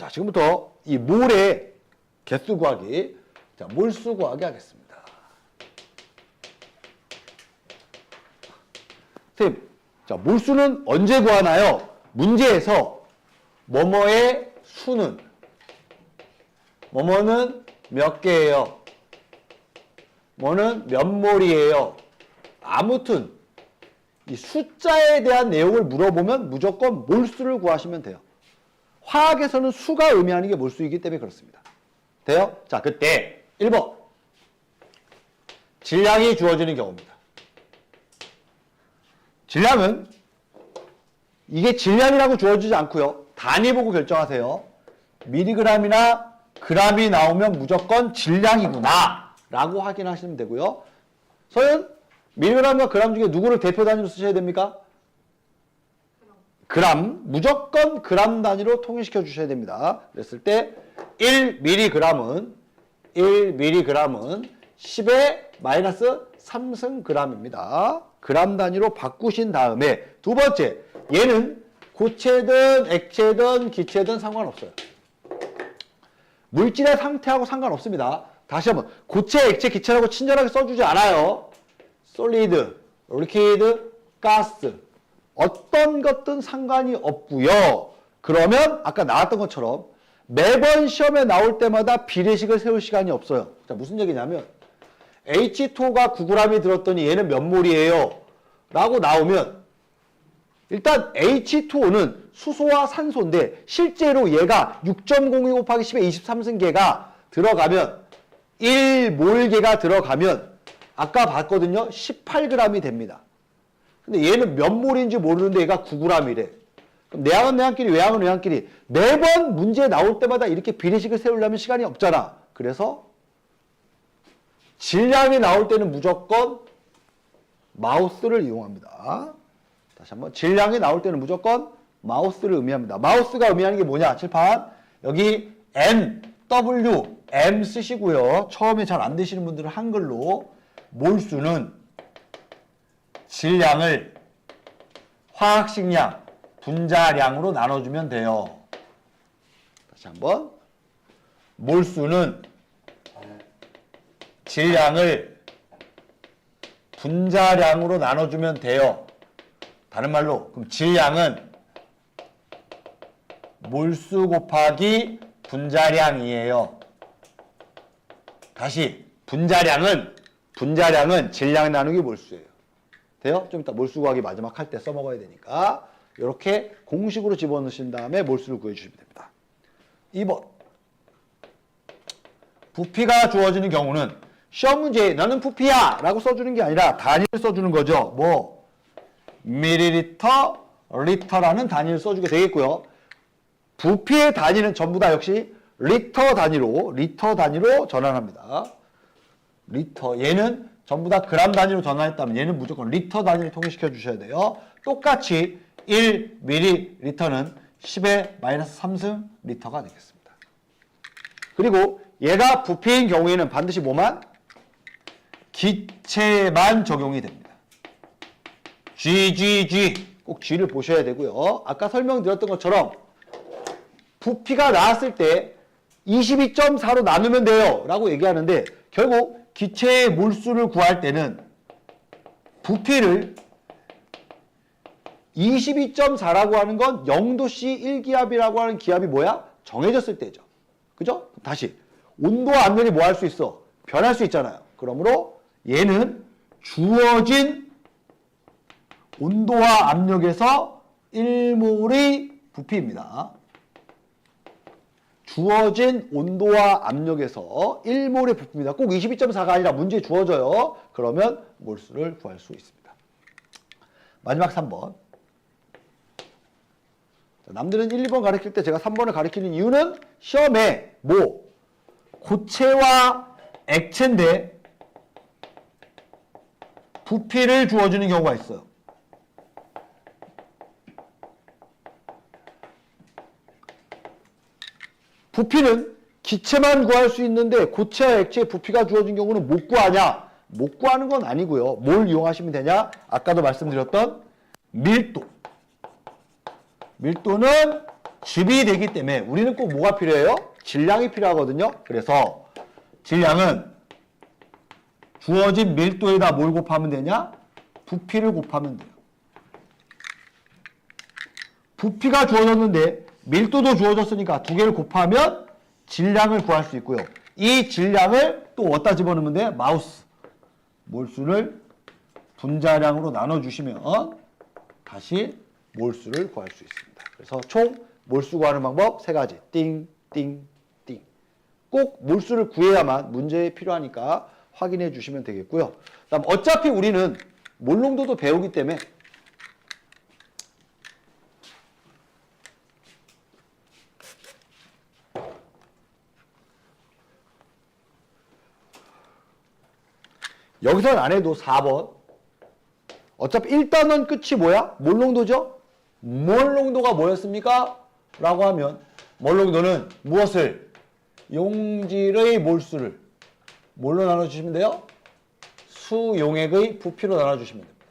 자, 지금부터 이 몰의 개수 구하기, 자, 몰수 구하기 하겠습니다. 선생님, 자, 몰수는 언제 구하나요? 문제에서 뭐뭐의 수는 뭐뭐는 몇 개예요? 뭐는 몇 몰이에요? 아무튼 이 숫자에 대한 내용을 물어보면 무조건 몰수를 구하시면 돼요. 화학에서는 수가 의미하는 게 몰수이기 때문에 그렇습니다. 돼요? 자, 그때 1번 질량이 주어지는 경우입니다. 질량은 이게 질량이라고 주어지지 않고요. 단위 보고 결정하세요. 미리그램이나 그램이 나오면 무조건 질량이구나 라고 확인하시면 되고요. 서현, 미리그램과 그램 중에 누구를 대표 단위로 쓰셔야 됩니까? 그램, 무조건 그램 단위로 통일시켜 주셔야 됩니다. 그랬을 때 1mg은 10의 마이너스 3승g입니다. 그램 단위로 바꾸신 다음에 두 번째, 얘는 고체든 액체든 기체든 상관없어요. 물질의 상태하고 상관없습니다. 다시 한번 고체, 액체, 기체라고 친절하게 써주지 않아요. 솔리드, 리퀴드, 가스 어떤 것든 상관이 없고요. 그러면 아까 나왔던 것처럼 매번 시험에 나올 때마다 비례식을 세울 시간이 없어요. 자, 무슨 얘기냐면 H2가 9g이 들었더니 얘는 몇 몰이에요? 라고 나오면 일단 H2O는 수소와 산소인데 실제로 얘가 6.02 곱하기 10의 23승계가 들어가면 1몰계가 들어가면 아까 봤거든요. 18g이 됩니다. 근데 얘는 몇 몰인지 모르는데 얘가 9g이래. 그럼 내항은 내항끼리 외항은 외항끼리 매번 문제 나올 때마다 이렇게 비례식을 세우려면 시간이 없잖아. 그래서 질량이 나올 때는 무조건 마우스를 이용합니다. 다시 한번 질량이 나올 때는 무조건 마우스를 의미합니다. 마우스가 의미하는 게 뭐냐? 칠판 여기 N, W, M 쓰시고요. 처음에 잘 안 되시는 분들은 한글로 몰수는 질량을 화학식량, 분자량으로 나눠주면 돼요. 다시 한번 몰수는 질량을 분자량으로 나눠주면 돼요. 다른 말로 그럼 질량은 몰수 곱하기 분자량이에요. 다시 분자량은 질량 나누기 몰수예요. 돼요? 좀 이따 몰수 구하기 마지막 할 때 써먹어야 되니까 이렇게 공식으로 집어넣으신 다음에 몰수를 구해주시면 됩니다. 2번 부피가 주어지는 경우는 시험 문제에 나는 부피야 라고 써주는 게 아니라 단위를 써주는 거죠. 뭐 밀리리터, 리터라는 단위를 써주게 되겠고요. 부피의 단위는 전부 다 역시 리터 단위로 전환합니다. 리터, 얘는 전부 다 그램 단위로 전환했다면 얘는 무조건 리터 단위를 통일시켜 주셔야 돼요. 똑같이 1ml는 10의 마이너스 3승 리터가 되겠습니다. 그리고 얘가 부피인 경우에는 반드시 뭐만? 기체만 적용이 됩니다. GGG 꼭 G를 보셔야 되고요. 아까 설명드렸던 것처럼 부피가 나왔을 때 22.4로 나누면 돼요 라고 얘기하는데 결국 기체의 몰수를 구할 때는 부피를 22.4라고 하는 건 0도씨 1기압이라고 하는 기압이 뭐야? 정해졌을 때죠. 그죠? 다시 온도와 압력이 뭐 할 수 있어? 변할 수 있잖아요. 그러므로 얘는 주어진 온도와 압력에서 1몰의 부피입니다. 주어진 온도와 압력에서 1몰의 부피입니다. 꼭 22.4가 아니라 문제에 주어져요. 그러면 몰수를 구할 수 있습니다. 마지막 3번. 남들은 1, 2번 가르칠 때 제가 3번을 가르치는 이유는 시험에 뭐 고체와 액체인데 부피를 주어주는 경우가 있어요. 부피는 기체만 구할 수 있는데 고체와 액체의 부피가 주어진 경우는 못 구하냐? 못 구하는 건 아니고요. 뭘 이용하시면 되냐? 아까도 말씀드렸던 밀도. 밀도는 즙이 되기 때문에 우리는 꼭 뭐가 필요해요? 질량이 필요하거든요. 그래서 질량은 주어진 밀도에다 뭘 곱하면 되냐? 부피를 곱하면 돼요. 부피가 주어졌는데 밀도도 주어졌으니까 두 개를 곱하면 질량을 구할 수 있고요. 이 질량을 또 어디다 집어넣으면 돼? 마우스. 몰수를 분자량으로 나눠주시면 다시 몰수를 구할 수 있습니다. 그래서 총 몰수 구하는 방법 세 가지. 띵, 띵, 띵. 꼭 몰수를 구해야만 문제에 필요하니까 확인해 주시면 되겠고요. 그다음 어차피 우리는 몰농도도 배우기 때문에 여기서는 안 해도 4번. 어차피 1단원 끝이 뭐야? 몰농도죠? 몰농도가 뭐였습니까? 라고 하면 몰농도는 무엇을? 용질의 몰수를 뭘로 나눠주시면 돼요? 수용액의 부피로 나눠주시면 됩니다.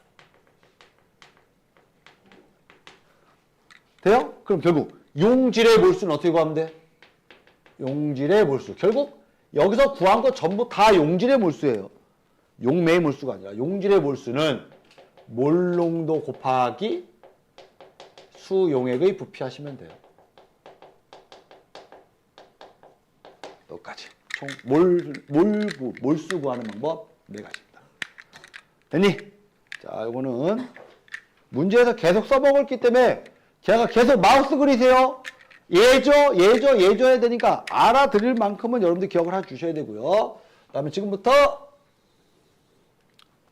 돼요? 그럼 결국 용질의 몰수는 어떻게 구하면 돼? 용질의 몰수. 결국 여기서 구한 거 전부 다 용질의 몰수예요. 용매의 몰수가 아니라 용질의 몰수는 몰농도 곱하기 수용액의 부피 하시면 돼요. 여기까지. 총 몰수 구하는 방법 4가지입니다. 됐니? 자, 이거는 문제에서 계속 써먹었기 때문에 제가 계속 마우스 그리세요. 예죠 해야 되니까 알아들을 만큼은 여러분들 기억을 해주셔야 되고요. 그 다음에 지금부터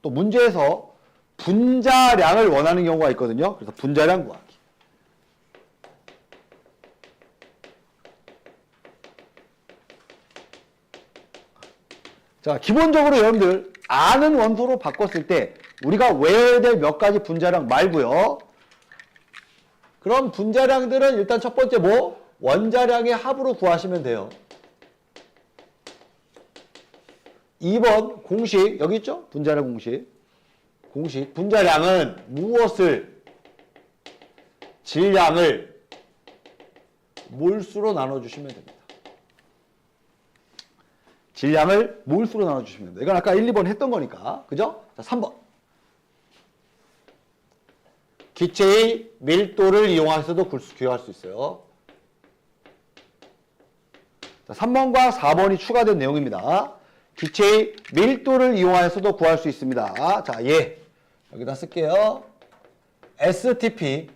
또 문제에서 분자량을 원하는 경우가 있거든요. 그래서 분자량 구하기. 자, 기본적으로 여러분들 아는 원소로 바꿨을 때 우리가 외워야 될 몇 가지 분자량 말고요. 그럼 분자량들은 일단 첫 번째 뭐? 원자량의 합으로 구하시면 돼요. 2번 공식 여기 있죠? 분자량 공식. 분자량은 무엇을? 질량을 몰수로 나눠주시면 됩니다. 질량을 몰수로 나눠주시면 됩니다. 이건 아까 1, 2번 했던 거니까. 그죠? 자, 3번. 기체의 밀도를 이용해서도 구할 수 있어요. 자, 3번과 4번이 추가된 내용입니다. 기체의 밀도를 이용해서도 구할 수 있습니다. 자, 여기다 쓸게요. STP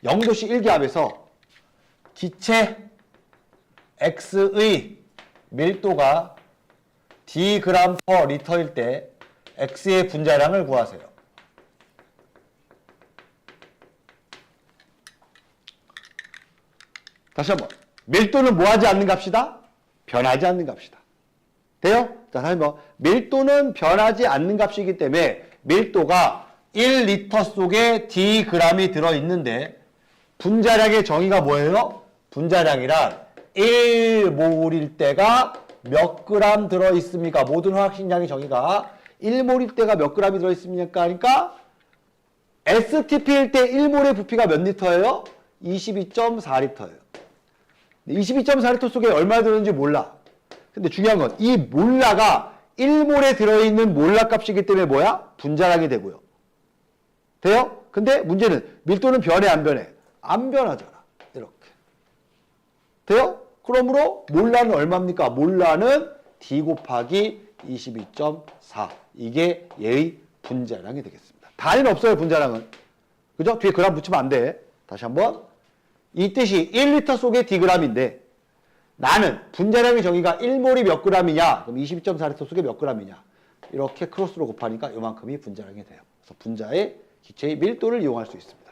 0도씨 1기압에서 기체 X의 밀도가 d g/L일 때 X의 분자량을 구하세요. 다시 한번. 밀도는 뭐하지 않는 값이다? 변하지 않는 값이다. 돼요? 자, 다시 한번. 밀도는 변하지 않는 값이기 때문에 밀도가 1리터 속에 dg이 들어있는데 분자량의 정의가 뭐예요? 분자량이란 1몰일 때가 몇 그램 들어있습니까? 모든 화학식량의 정의가 1몰일 때가 몇 그램이 들어있습니까? 그러니까 STP일 때 1몰의 부피가 몇 리터예요? 22.4리터예요. 22.4리터 속에 얼마 들었는지 몰라. 근데 중요한 건 이 몰라가 1몰에 들어있는 몰라 값이기 때문에 뭐야? 분자량이 되고요. 돼요? 근데 문제는 밀도는 변해 안 변해? 안 변하잖아. 이렇게. 돼요? 그러므로 몰라는 얼마입니까? 몰라는 D 곱하기 22.4. 이게 얘의 분자량이 되겠습니다. 단위는 없어요, 분자량은. 그죠? 뒤에 그램 붙이면 안 돼. 다시 한번. 이 뜻이 1리터 속에 Dg인데 나는 분자량의 정의가 1몰이 몇 g이냐? 그럼 22.4리터 속에 몇 g이냐? 이렇게 크로스로 곱하니까 이만큼이 분자량이 돼요. 그래서 분자의 기체의 밀도를 이용할 수 있습니다.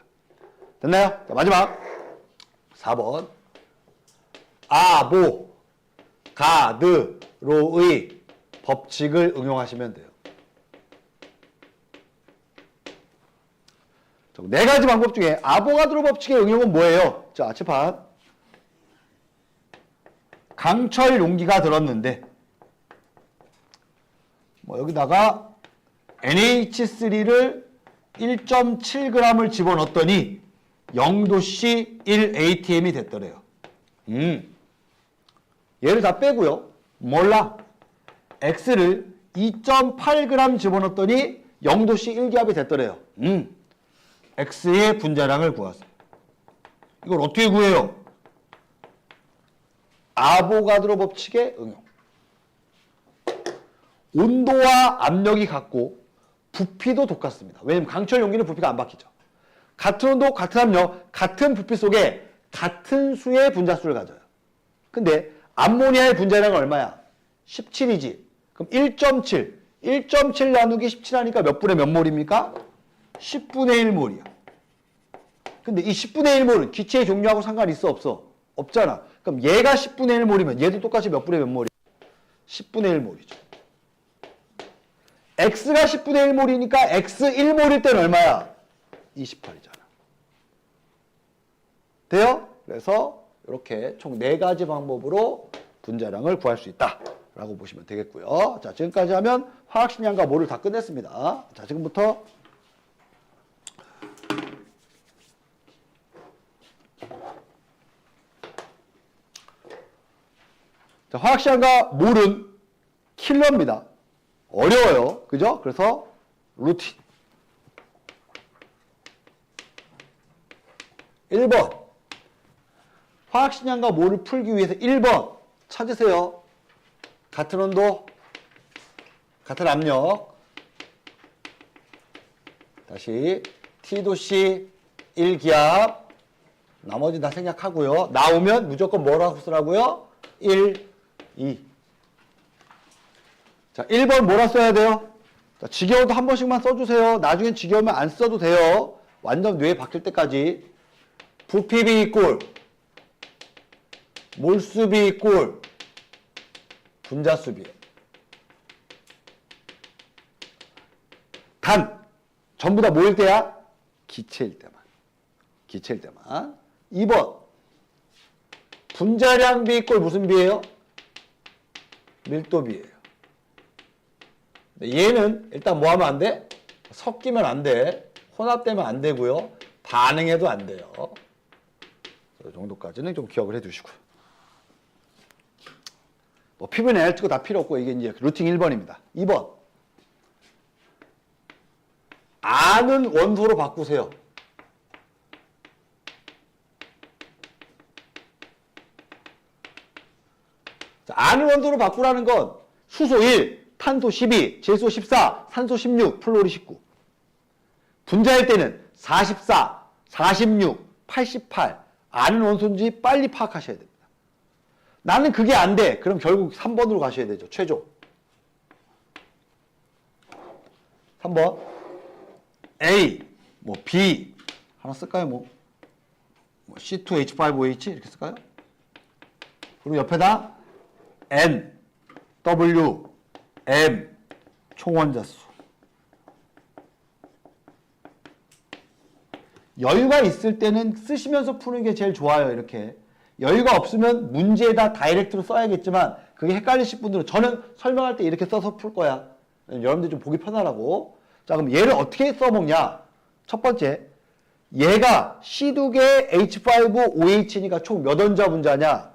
됐나요? 자, 마지막 4번. 아보가드로의 법칙을 응용하시면 돼요. 네 가지 방법 중에 아보가드로 법칙의 응용은 뭐예요? 자, 칠판. 강철 용기가 들었는데 여기다가 NH3를 1.7g을 집어넣었더니 0도씨 1atm이 됐더래요. 얘를 다 빼고요. 몰라. x를 2.8g 집어넣었더니 0도씨 1기압이 됐더래요. x의 분자량을 구하세요. 이걸 어떻게 구해요? 아보가드로 법칙의 응용. 온도와 압력이 같고 부피도 똑같습니다. 왜냐면 강철 용기는 부피가 안 바뀌죠. 같은 온도, 같은 압력, 같은 부피 속에 같은 수의 분자수를 가져요. 근데 암모니아의 분자량은 얼마야? 17이지. 그럼 1.7. 1.7 나누기 17 하니까 몇 분의 몇 몰입니까? 10분의 1몰이야. 근데 이 10분의 1몰은 기체의 종류하고 상관이 있어 없어? 없잖아. 그럼 얘가 10분의 1몰이면 얘도 똑같이 몇 분의 몇 몰이야? 10분의 1몰이죠. x가 10분의 1몰이니까 x 1몰일 때는 얼마야? 28이잖아. 돼요? 그래서 이렇게 총 4가지 방법으로 분자량을 구할 수 있다라고 보시면 되겠고요. 자, 지금까지 하면 화학식량과 모를 다 끝냈습니다. 자, 지금부터 자, 화학식량과 몰은 킬러입니다. 어려워요. 그죠? 그래서 루틴 1번 화학식량과 몰을 풀기 위해서 1번 찾으세요. 같은 온도, 같은 압력. 다시 T도씨 1기압. 나머지 다 생략하고요. 나오면 무조건 뭐라고 쓰라고요? 1, 2. 자, 1번 뭐라 써야 돼요? 자, 지겨워도 한 번씩만 써주세요. 나중엔 지겨우면 안 써도 돼요. 완전 뇌에 박힐 때까지. 부피비 이꼴 몰수비 이꼴 분자수비. 단 전부 다 뭐일 때야? 기체일 때만. 기체일 때만. 2번 분자량비 이꼴 무슨 비예요? 밀도비예요. 얘는 일단 뭐 하면 안 돼? 섞이면 안 돼. 혼합되면 안 되고요. 반응해도 안 돼요. 이 정도까지는 좀 기억을 해두시고요. 뭐 피부에 알트고 다 필요 없고 이게 이제 루팅 1번입니다. 2번 아는 원소로 바꾸세요. 자, 아는 원소로 바꾸라는 건 수소 1, 탄소 12, 질소 14, 산소 16, 플로리 19. 분자일 때는 44, 46, 88 아는 원소인지 빨리 파악하셔야 됩니다. 나는 그게 안 돼. 그럼 결국 3번으로 가셔야 되죠. 최종. 3번 A, 뭐 B 하나 쓸까요? 뭐 C2H5OH 이렇게 쓸까요? 그리고 옆에다 N, W, M 총원자수. 여유가 있을 때는 쓰시면서 푸는 게 제일 좋아요. 이렇게. 여유가 없으면 문제에다 다이렉트로 써야겠지만 그게 헷갈리실 분들은 저는 설명할 때 이렇게 써서 풀 거야. 여러분들 좀 보기 편하라고. 자, 그럼 얘를 어떻게 써먹냐? 첫 번째, 얘가 C2개 H5OH니까 총 몇 원자 분자냐?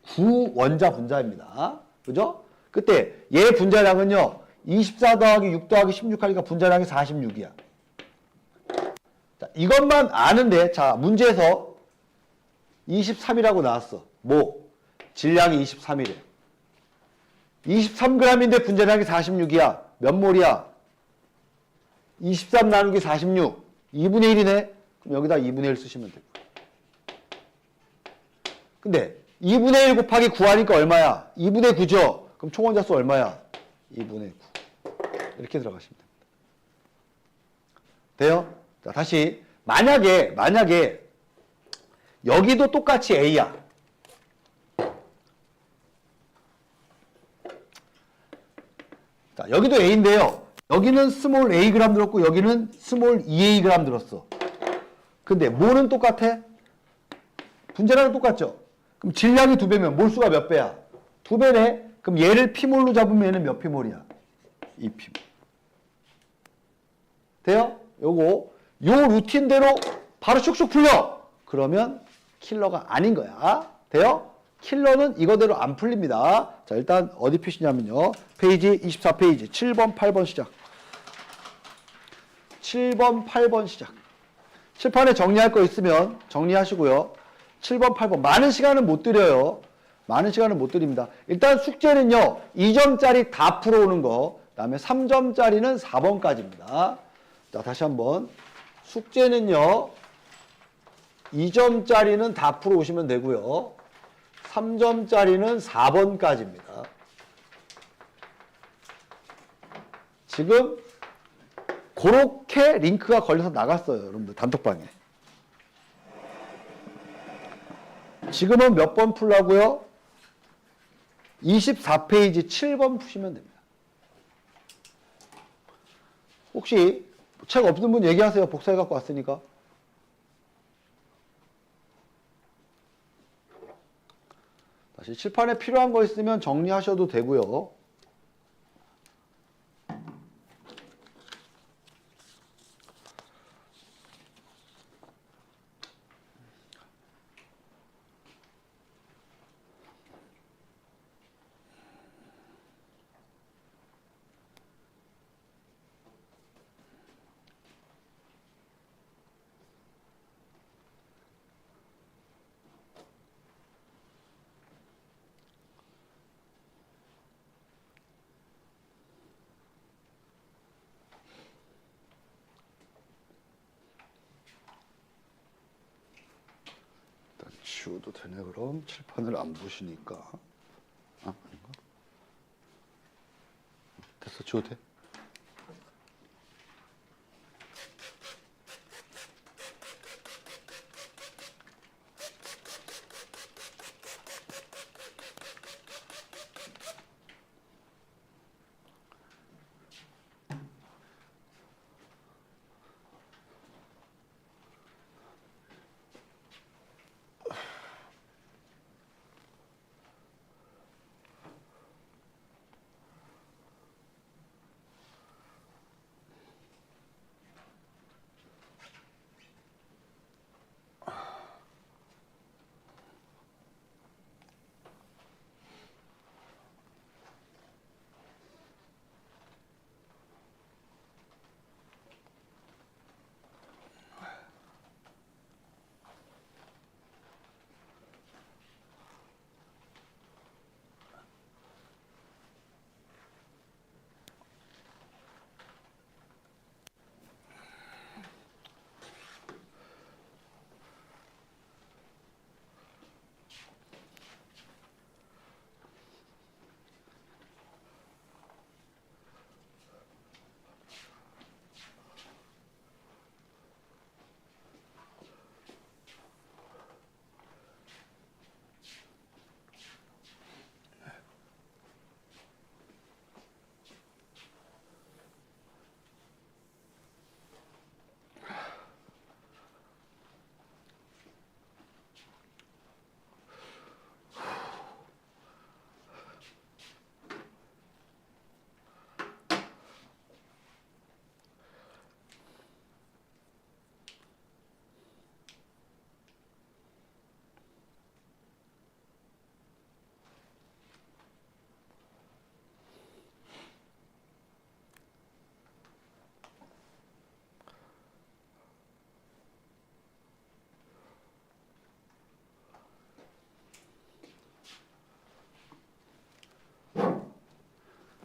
9원자 분자입니다. 그죠? 그때 얘 분자량은요. 24 더하기 6 더하기 16 하니까 분자량이 46이야. 자, 이것만 아는데 자, 문제에서 23이라고 나왔어. 뭐? 질량이 23이래. 23g인데 분자량이 46이야. 몇 몰이야? 23 나누기 46. 2분의 1이네? 그럼 여기다 2분의 1 쓰시면 되고. 근데 2분의 1 곱하기 9 하니까 얼마야? 2분의 9죠? 그럼 총원자수 얼마야? 2분의 9. 이렇게 들어가시면 됩니다. 돼요? 자, 다시. 만약에 여기도 똑같이 A야. 자, 여기도 A인데요. 여기는 스몰 A 그램 들었고 여기는 스몰 2A 그램 들었어. 근데 몰은 똑같아? 분자량은 똑같죠? 그럼 질량이 2배면 몰수가 몇 배야? 2배네? 그럼 얘를 P몰로 잡으면 얘는 몇 P몰이야? 2P몰. 돼요? 요거 요 루틴대로 바로 슉슉 풀려. 그러면 킬러가 아닌 거야. 돼요? 킬러는 이거대로 안 풀립니다. 자, 일단 어디 표시냐면요. 페이지 24페이지 7번, 8번 시작. 7번, 8번 시작. 칠판에 정리할 거 있으면 정리하시고요. 7번, 8번. 많은 시간은 못 드려요. 많은 시간은 못 드립니다. 일단 숙제는요. 2점짜리 다 풀어오는 거. 그 다음에 3점짜리는 4번까지입니다. 자, 다시 한번. 숙제는요. 2점짜리는 다 풀어오시면 되고요. 3점짜리는 4번까지입니다. 지금 그렇게 링크가 걸려서 나갔어요. 여러분들 단톡방에. 지금은 몇 번 풀라고요? 24페이지 7번 푸시면 됩니다. 혹시 책 없는 분 얘기하세요. 복사해 갖고 왔으니까. 다시 칠판에 필요한 거 있으면 정리하셔도 되고요. 지워도 되네. 그럼 칠판을 안 보시니까. 아, 아닌가? 됐어. 지워도 돼?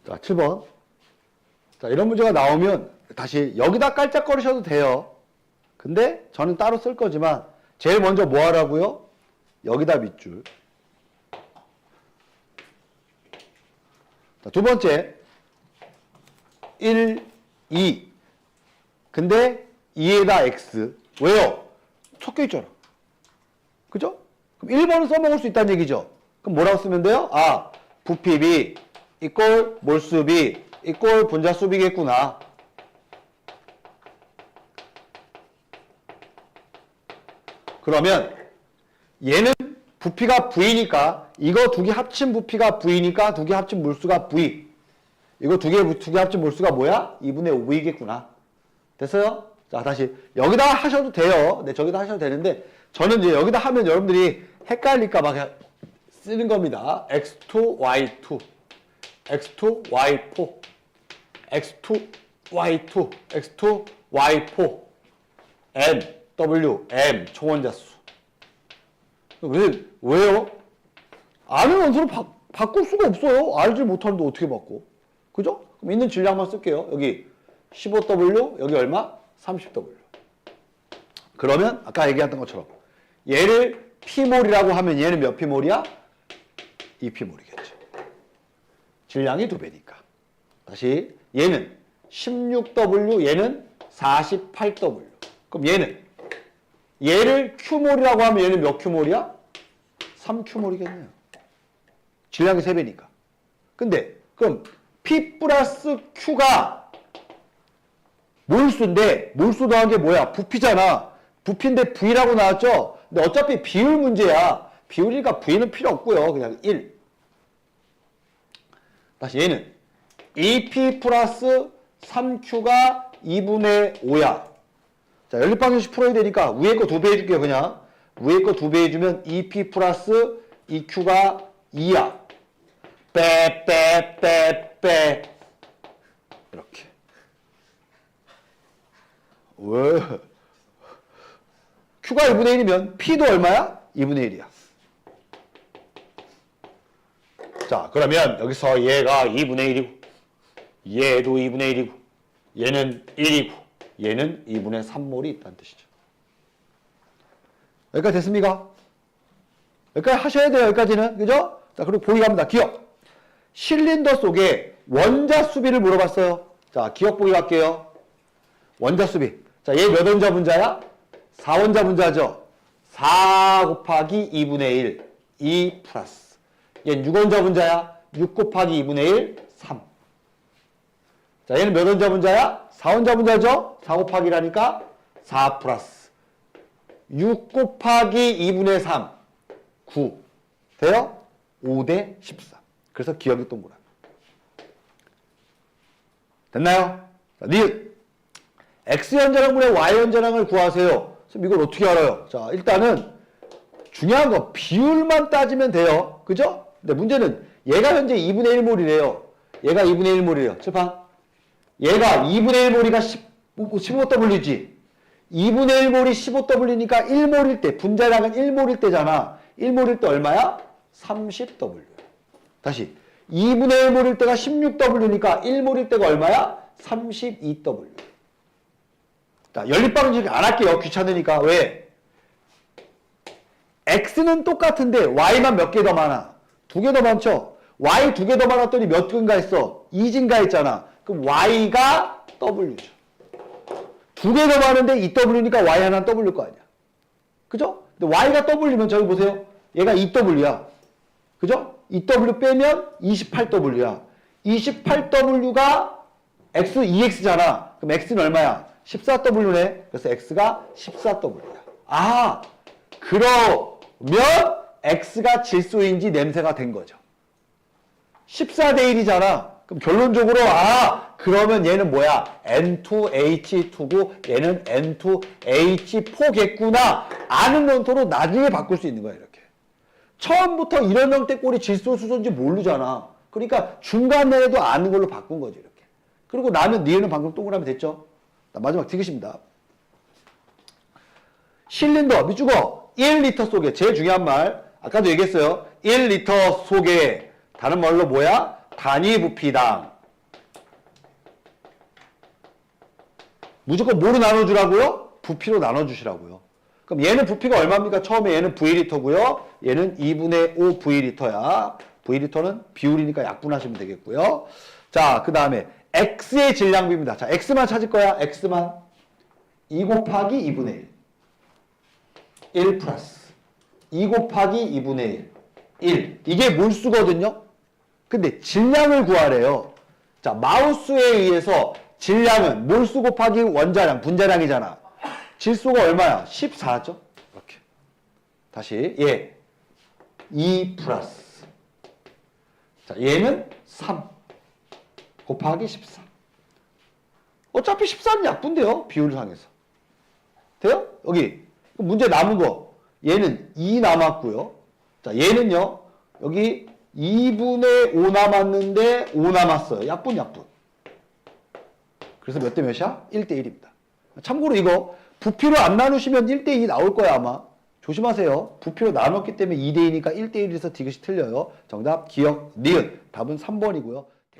자, 7번. 자, 이런 문제가 나오면 다시 여기다 깔짝거리셔도 돼요. 근데 저는 따로 쓸 거지만 제일 먼저 뭐 하라고요? 여기다 밑줄. 자, 두 번째. 1, 2. 근데 2에다 x. 왜요? 섞여 있잖아. 그죠? 그럼 1번은 써먹을 수 있다는 얘기죠. 그럼 뭐라고 쓰면 돼요? 아, 부피 B 이꼴 몰수 B 이꼴 분자수 B겠구나. 그러면 얘는 부피가 V니까 이거 두 개 합친 부피가 V니까 두 개 합친 몰수가 V. 이거 두 개 합친 몰수가 뭐야? 2분의 5V겠구나. 됐어요? 자, 다시 여기다 하셔도 돼요. 네, 저기다 하셔도 되는데 저는 이제 여기다 하면 여러분들이 헷갈릴까 봐 그냥 쓰는 겁니다. x2, y2, x2, y4, x2, y2, x2, y4, m, w, m 초원자수. 왜요? 아는 원소를 바꿀 수가 없어요. 알지 못하는데 어떻게 바꿔? 그죠? 그럼 있는 질량만 쓸게요. 여기 15W, 여기 얼마? 30W. 그러면 아까 얘기했던 것처럼 얘를 P몰이라고 하면 얘는 몇 P몰이야? 2P몰이겠죠. 질량이 2배니까. 다시 얘는 16W, 얘는 48W. 그럼 얘를 Q몰이라고 하면 얘는 몇 Q몰이야? 3Q몰이겠네요. 질량이 3배니까. 근데 그럼 P 플러스 Q가 몰수인데 몰수 더한 게 뭐야? 부피잖아. 부피인데 V라고 나왔죠? 근데 어차피 비율 문제야. 비율이니까 V는 필요 없고요. 그냥 1. 다시 얘는 2P 플러스 3Q가 2분의 5야. 자, 연립방정식 풀어야 되니까 위에 거 2배 해줄게요. 그냥. 위에 거 2배 해주면 2P 플러스 2Q가 2야. 빼. 이렇게. 왜? Q가 2분의 1이면 P도 얼마야? 2분의 1이야. 자, 그러면 여기서 얘가 2분의 1이고 얘도 2분의 1이고 얘는 1이고 얘는 2분의 3몰이 있다는 뜻이죠. 여기까지 됐습니까? 여기까지 하셔야 돼요. 여기까지는. 그죠? 자, 그리고 보기 갑니다. 기억. 실린더 속에 원자 수비를 물어봤어요. 자, 기억 보기 갈게요. 원자 수비. 자, 얘 몇 원자 분자야? 4원자 분자죠. 4 곱하기 2분의 1. 2 플러스. 얘는 6원자 분자야. 6 곱하기 2분의 1. 3. 자, 얘는 몇 원자 분자야? 4원자 분자죠? 4 곱하기라니까 4 플러스 6 곱하기 2분의 3 9 돼요? 5대 14. 그래서 기억이 동그라미. 됐나요? 자, 니은 X연자량분의 Y연자량을 구하세요. 그럼 이걸 어떻게 알아요? 자, 일단은 중요한 건 비율만 따지면 돼요. 그죠? 근데 문제는 얘가 현재 2분의 1몰이래요. 얘가 2분의 1몰이래요. 칠판. 얘가 2분의 1몰이가 15W지. 2분의 1몰이 15W니까 1몰일 때, 분자량은 1몰일 때잖아. 1몰일 때 얼마야? 30W. 다시. 2분의 1몰일 때가 16W니까 1몰일 때가 얼마야? 32W. 자, 연립방정식 안 할게요. 귀찮으니까. 왜? X는 똑같은데 Y만 몇 개 더 많아? 2개 더 많죠? Y 2개 더 많았더니 몇 증가했어? 2 증가했잖아. 그럼 Y가 W죠. 2개 더 많은데 2W니까 Y 하나는 W일 거 아니야. 그죠? 근데 Y가 W면 저기 보세요. 얘가 2W야. 그죠? 2W 빼면 28W야. 28W가 X, 2X잖아. 그럼 X는 얼마야? 14W네. 그래서 X가 14W야. 아, 그러면 X가 질소인지 냄새가 된 거죠. 14대 1이잖아. 그럼 결론적으로 그러면 얘는 뭐야? N2H2고 얘는 N2H4겠구나. 아는 원소로 나중에 바꿀 수 있는 거야. 이렇게. 처음부터 이런 형태 꼴이 질소 수소인지 모르잖아. 그러니까 중간 내에도 아는 걸로 바꾼 거지. 이렇게. 그리고 나면 니은은 방금 동그라미 됐죠? 마지막 디귿입니다. 실린더 밑주거 1리터 속에 제일 중요한 말 아까도 얘기했어요. 1리터 속에 다른 말로 뭐야? 단위 부피당 무조건 뭐로 나눠주라고요? 부피로 나눠주시라고요. 그럼 얘는 부피가 얼마입니까? 처음에 얘는 V리터고요. 얘는 2분의 5 V리터야. V리터는 비율이니까 약분하시면 되겠고요. 자, 그 다음에 X의 질량비입니다. 자, X만 찾을 거야. X만 2 곱하기 2분의 1 1 플러스 2 곱하기 2분의 1 이게 몰수거든요. 근데 질량을 구하래요. 자, 마우스에 의해서 질량은 몰수 곱하기 원자량, 분자량이잖아. 질소가 얼마야? 14죠? 이렇게. 다시, 얘. 2 플러스. 자, 얘는 3 곱하기 14. 어차피 14는 약분돼요. 비율상에서. 돼요? 여기 문제 남은 거 얘는 2 남았고요. 자, 얘는요. 여기 2분의 5 남았는데 5 남았어요. 약분. 그래서 몇 대 몇이야? 1대 1입니다. 참고로 이거 부피로 안 나누시면 1대 2 나올 거야 아마. 조심하세요. 부피로 나눴기 때문에 2대 2니까 1대 1에서 디귿이 틀려요. 정답 기억 니은. 답은 3번이고요.